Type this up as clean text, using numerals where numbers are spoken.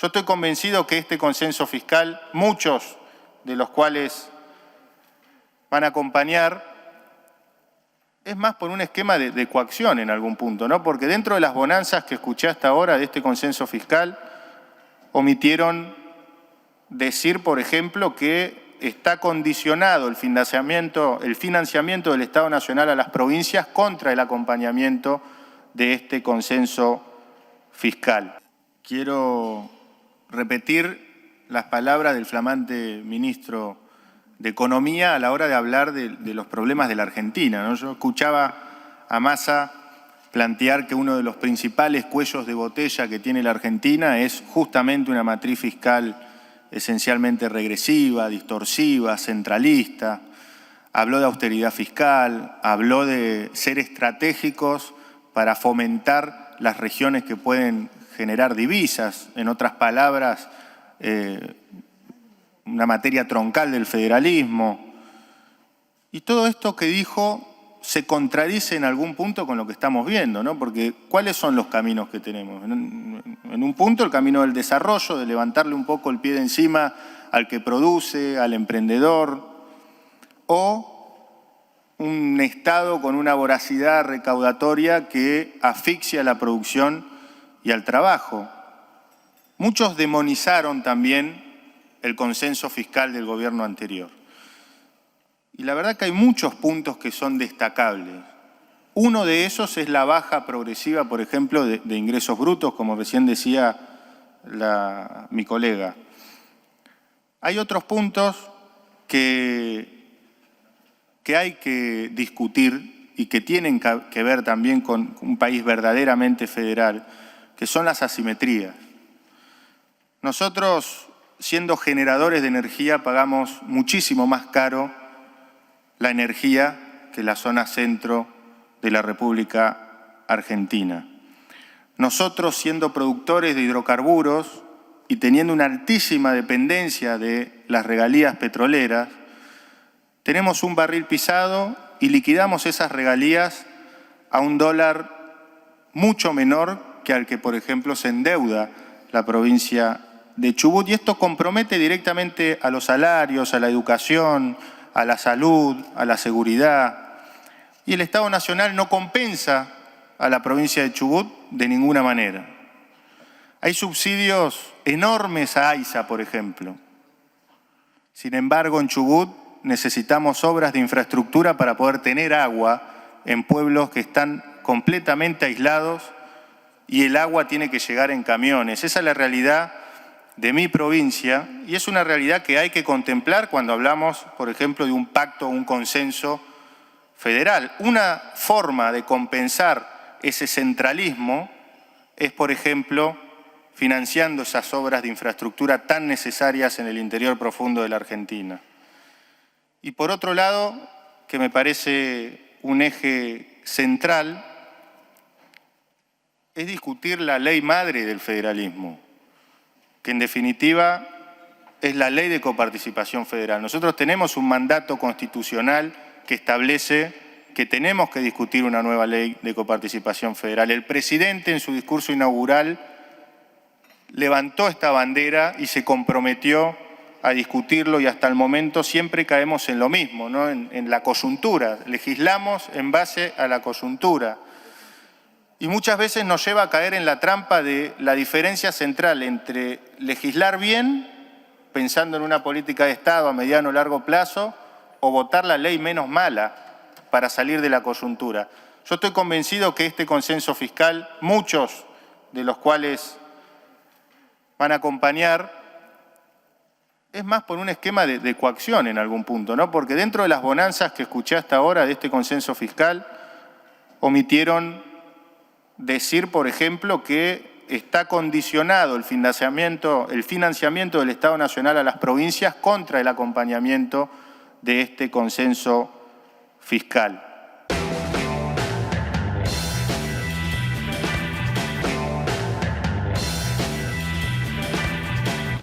Yo estoy convencido que este consenso fiscal, muchos de los cuales van a acompañar, es más por un esquema de coacción en algún punto, ¿no? Porque dentro de las bonanzas que escuché hasta ahora de este consenso fiscal, omitieron decir, por ejemplo, que está condicionado el financiamiento del Estado Nacional a las provincias contra el acompañamiento de este consenso fiscal. Quiero repetir las palabras del flamante ministro de Economía a la hora de hablar de los problemas de la Argentina, ¿no? Yo escuchaba a Massa plantear que uno de los principales cuellos de botella que tiene la Argentina es justamente una matriz fiscal esencialmente regresiva, distorsiva, centralista. Habló de austeridad fiscal, habló de ser estratégicos para fomentar las regiones que pueden generar divisas, en otras palabras, una materia troncal del federalismo. Y todo esto que dijo se contradice en algún punto con lo que estamos viendo, ¿no? Porque ¿cuáles son los caminos que tenemos? En un punto el camino del desarrollo, de levantarle un poco el pie de encima al que produce, al emprendedor, o un Estado con una voracidad recaudatoria que asfixia la producción y al trabajo. Muchos demonizaron también el consenso fiscal del gobierno anterior. Y la verdad que hay muchos puntos que son destacables. Uno de esos es la baja progresiva, por ejemplo, de ingresos brutos, como recién decía mi colega. Hay otros puntos que hay que discutir y que tienen que ver también con un país verdaderamente federal, que son las asimetrías. Nosotros, siendo generadores de energía, pagamos muchísimo más caro la energía que la zona centro de la República Argentina. Nosotros, siendo productores de hidrocarburos y teniendo una altísima dependencia de las regalías petroleras, tenemos un barril pisado y liquidamos esas regalías a un dólar mucho menor que al que, por ejemplo, se endeuda la provincia de Chubut. Y esto compromete directamente a los salarios, a la educación, a la salud, a la seguridad. Y el Estado Nacional no compensa a la provincia de Chubut de ninguna manera. Hay subsidios enormes a AISA, por ejemplo. Sin embargo, en Chubut necesitamos obras de infraestructura para poder tener agua en pueblos que están completamente aislados y el agua tiene que llegar en camiones. Esa es la realidad de mi provincia y es una realidad que hay que contemplar cuando hablamos, por ejemplo, de un pacto o un consenso federal. Una forma de compensar ese centralismo es, por ejemplo, financiando esas obras de infraestructura tan necesarias en el interior profundo de la Argentina. Y por otro lado, que me parece un eje central, es discutir la ley madre del federalismo, que en definitiva es la ley de coparticipación federal. Nosotros tenemos un mandato constitucional que establece que tenemos que discutir una nueva ley de coparticipación federal. El presidente en su discurso inaugural levantó esta bandera y se comprometió a discutirlo y hasta el momento siempre caemos en lo mismo, ¿no? En la coyuntura. Legislamos en base a la coyuntura. Y muchas veces nos lleva a caer en la trampa de la diferencia central entre legislar bien, pensando en una política de Estado a mediano o largo plazo, o votar la ley menos mala para salir de la coyuntura. Yo estoy convencido que este consenso fiscal, muchos de los cuales van a acompañar, es más por un esquema de coacción en algún punto, ¿no? Porque dentro de las bonanzas que escuché hasta ahora de este consenso fiscal, omitieron decir, por ejemplo, que está condicionado el financiamiento del Estado Nacional a las provincias contra el acompañamiento de este consenso fiscal.